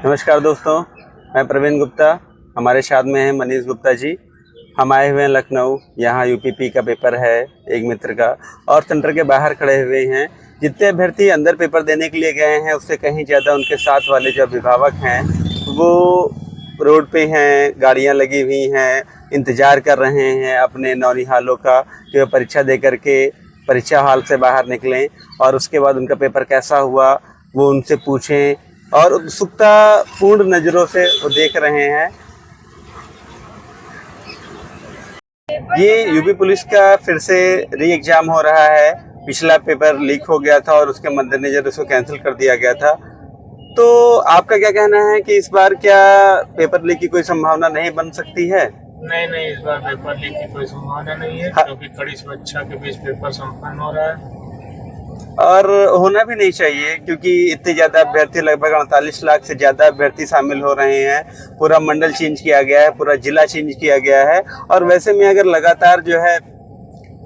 नमस्कार दोस्तों, मैं प्रवीण गुप्ता। हमारे साथ में है मनीष गुप्ता जी। हम आए हुए हैं लखनऊ। यहाँ यूपीपी का पेपर है एक मित्र का, और सेंटर के बाहर खड़े हुए हैं। जितने अभ्यर्थी अंदर पेपर देने के लिए गए हैं उससे कहीं ज़्यादा उनके साथ वाले जो अभिभावक हैं वो रोड पे हैं, गाड़ियाँ लगी हुई हैं, इंतज़ार कर रहे हैं अपने नौनिहालों का कि वह परीक्षा दे करके परीक्षा हॉल से बाहर निकलें और उसके बाद उनका पेपर कैसा हुआ वो उनसे पूछें, और उत्सुकता पूर्ण नज़रों से वो देख रहे हैं। ये यूपी पुलिस का फिर से री एग्ज़ाम हो रहा है। पिछला पेपर लीक हो गया था और उसके मद्देनज़र उसको कैंसिल कर दिया गया था। तो आपका क्या कहना है कि इस बार क्या पेपर लीक की कोई संभावना नहीं बन सकती है? नहीं, इस बार पेपर लीक की कोई संभावना नहीं है, क्योंकि कड़ी सुरक्षा के बीच पेपर संपन्न हो रहा है और होना भी नहीं चाहिए, क्योंकि इतने ज़्यादा अभ्यर्थी, लगभग 48 लाख से ज़्यादा अभ्यर्थी शामिल हो रहे हैं। पूरा मंडल चेंज किया गया है, पूरा जिला चेंज किया गया है, और वैसे में अगर लगातार जो है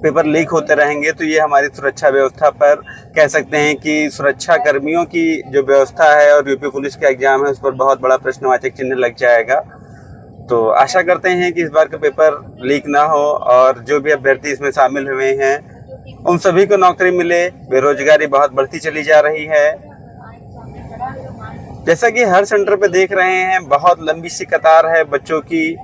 पेपर लीक होते रहेंगे तो ये हमारी सुरक्षा व्यवस्था पर, कह सकते हैं कि सुरक्षा कर्मियों की जो व्यवस्था है और यूपी पुलिस का एग्ज़ाम है उस पर बहुत बड़ा प्रश्नवाचक चिन्ह लग जाएगा। तो आशा करते हैं कि इस बार का पेपर लीक ना हो और जो भी अभ्यर्थी इसमें शामिल हुए हैं उन सभी को नौकरी मिले। बेरोजगारी बहुत बढ़ती चली जा रही है। जैसा कि हर सेंटर पे देख रहे हैं, बहुत लंबी सी कतार है बच्चों की।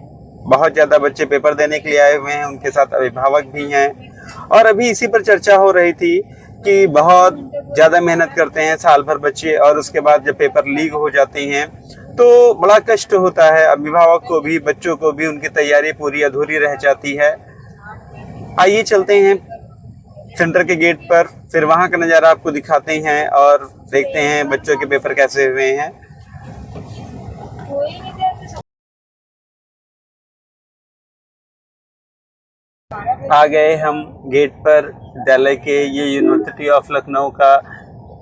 बहुत ज़्यादा बच्चे पेपर देने के लिए आए हुए हैं, उनके साथ अभिभावक भी हैं। और अभी इसी पर चर्चा हो रही थी कि बहुत ज़्यादा मेहनत करते हैं साल भर बच्चे, और उसके बाद जब पेपर लीक हो जाते हैं तो बड़ा कष्ट होता है अभिभावक को भी, बच्चों को भी। उनकी तैयारी पूरी अधूरी रह जाती है। आइए चलते हैं सेंटर के गेट पर, फिर वहाँ का नज़ारा आपको दिखाते हैं और देखते हैं बच्चों के पेपर कैसे हुए हैं। आ गए हम गेट पर विद्यालय के। ये यूनिवर्सिटी ऑफ लखनऊ का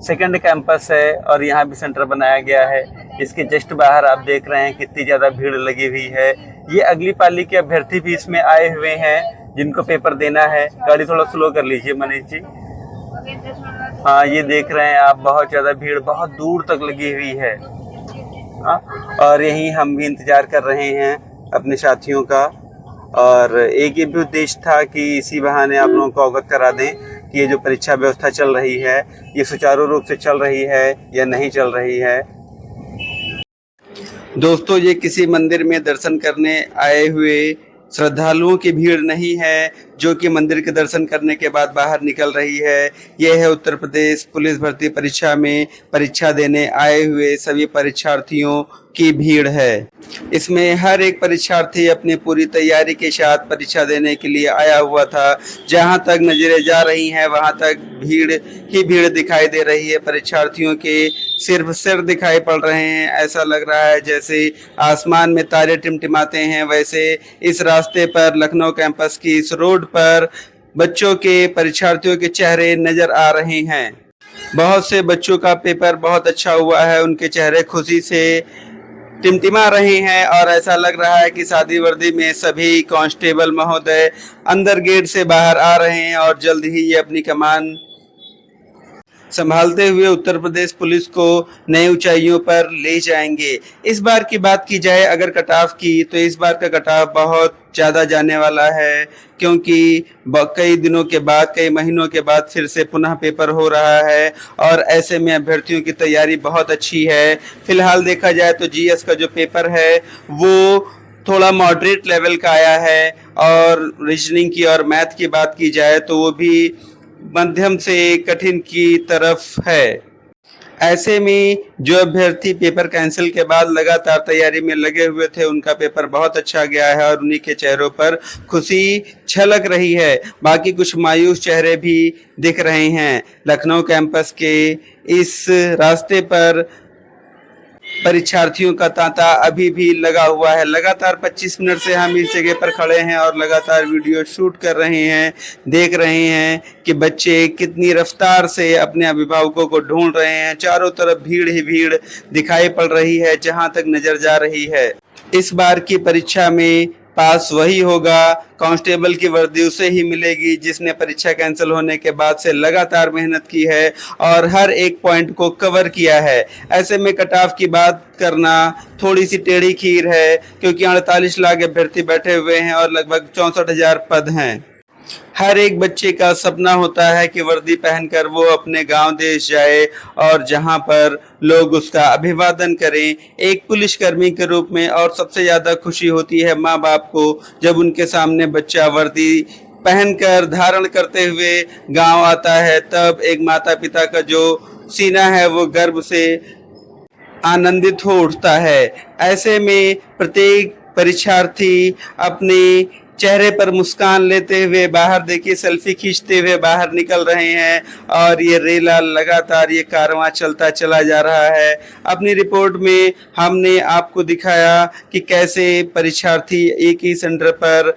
सेकंड कैंपस है और यहाँ भी सेंटर बनाया गया है। इसके जस्ट बाहर आप देख रहे हैं कितनी ज़्यादा भीड़ लगी हुई है। ये अगली पाली के अभ्यर्थी भी इसमें आए हुए हैं जिनको पेपर देना है। गाड़ी थोड़ा स्लो कर लीजिए मनीष जी। हाँ, ये देख रहे हैं आप, बहुत ज़्यादा भीड़ बहुत दूर तक लगी हुई है। हाँ, और यहीं हम भी इंतज़ार कर रहे हैं अपने साथियों का। और एक ये भी उद्देश्य था कि इसी बहाने आप लोगों को अवगत करा दें कि ये जो परीक्षा व्यवस्था चल रही है ये सुचारू रूप से चल रही है या नहीं चल रही है। दोस्तों, ये किसी मंदिर में दर्शन करने आए हुए श्रद्धालुओं की भीड़ नहीं है जो कि मंदिर के दर्शन करने के बाद बाहर निकल रही है। यह है उत्तर प्रदेश पुलिस भर्ती परीक्षा में परीक्षा देने आए हुए सभी परीक्षार्थियों की भीड़ है। इसमें हर एक परीक्षार्थी अपनी पूरी तैयारी के साथ परीक्षा देने के लिए आया हुआ था। जहां तक नजरें जा रही हैं वहां तक भीड़ ही भीड़ दिखाई दे रही है। परीक्षार्थियों के सिर्फ सिर दिखाई पड़ रहे हैं। ऐसा लग रहा है जैसे आसमान में तारे टिमटिमाते हैं। वैसे इस रास्ते पर, लखनऊ कैंपस की इस रोड पर बच्चों के, परीक्षार्थियों के चेहरे नजर आ रहे हैं। बहुत से बच्चों का पेपर बहुत अच्छा हुआ है, उनके चेहरे खुशी से टिमटिमा रहे हैं और ऐसा लग रहा है कि सादी वर्दी में सभी कांस्टेबल महोदय अंदर गेट से बाहर आ रहे हैं और जल्द ही ये अपनी कमान संभालते हुए उत्तर प्रदेश पुलिस को नई ऊंचाइयों पर ले जाएंगे। इस बार की बात की जाए अगर कट ऑफ की, तो इस बार का कट ऑफ बहुत ज़्यादा जाने वाला है, क्योंकि कई दिनों के बाद, कई महीनों के बाद फिर से पुनः पेपर हो रहा है और ऐसे में अभ्यर्थियों की तैयारी बहुत अच्छी है। फिलहाल देखा जाए तो जीएस का जो पेपर है वो थोड़ा मॉडरेट लेवल का आया है, और रीजनिंग की और मैथ की बात की जाए तो वो भी मध्यम से कठिन की तरफ है। ऐसे में जो अभ्यर्थी पेपर कैंसिल के बाद लगातार तैयारी में लगे हुए थे उनका पेपर बहुत अच्छा गया है और उन्हीं के चेहरों पर खुशी छलक रही है। बाकी कुछ मायूस चेहरे भी दिख रहे हैं। लखनऊ कैंपस के इस रास्ते पर परीक्षार्थियों का तांता अभी भी लगा हुआ है। लगातार 25 मिनट से हम इस जगह पर खड़े हैं और लगातार वीडियो शूट कर रहे हैं। देख रहे हैं कि बच्चे कितनी रफ्तार से अपने अभिभावकों को ढूंढ रहे हैं। चारों तरफ भीड़ ही भीड़ दिखाई पड़ रही है जहां तक नजर जा रही है। इस बार की परीक्षा में पास वही होगा, कांस्टेबल की वर्दी उसे ही मिलेगी जिसने परीक्षा कैंसिल होने के बाद से लगातार मेहनत की है और हर एक पॉइंट को कवर किया है। ऐसे में कट ऑफ की बात करना थोड़ी सी टेढ़ी खीर है, क्योंकि 48 लाख अभ्यर्थी बैठे हुए हैं और लगभग 64,000 पद हैं। हर एक बच्चे का सपना होता है कि वर्दी पहनकर वो अपने गांव देश जाए और जहां पर लोग उसका अभिवादन करें एक पुलिसकर्मी के रूप में। और सबसे ज़्यादा खुशी होती है माँ बाप को जब उनके सामने बच्चा वर्दी पहनकर धारण करते हुए गांव आता है, तब एक माता पिता का जो सीना है वो गर्व से आनंदित हो उठता है। ऐसे में प्रत्येक परीक्षार्थी अपने चेहरे पर मुस्कान लेते हुए बाहर देखिए सेल्फी खींचते हुए बाहर निकल रहे हैं और ये रेला लगातार ये कारवां चलता चला जा रहा है। अपनी रिपोर्ट में हमने आपको दिखाया कि कैसे परीक्षार्थी एक ही सेंटर पर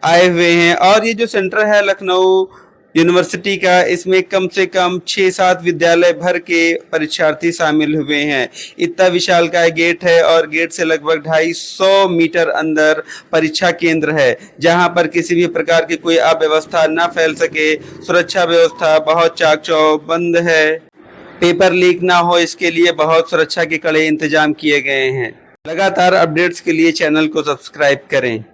आए हुए हैं और ये जो सेंटर है लखनऊ यूनिवर्सिटी का, इसमें कम से कम 6-7 विद्यालय भर के परीक्षार्थी शामिल हुए हैं। इतना विशालकाय गेट है और गेट से लगभग 250 मीटर अंदर परीक्षा केंद्र है, जहां पर किसी भी प्रकार की कोई अव्यवस्था न फैल सके। सुरक्षा व्यवस्था बहुत चाक चौबंद है, पेपर लीक ना हो इसके लिए बहुत सुरक्षा के कड़े इंतजाम किए गए हैं। लगातार अपडेट्स के लिए चैनल को सब्सक्राइब करें।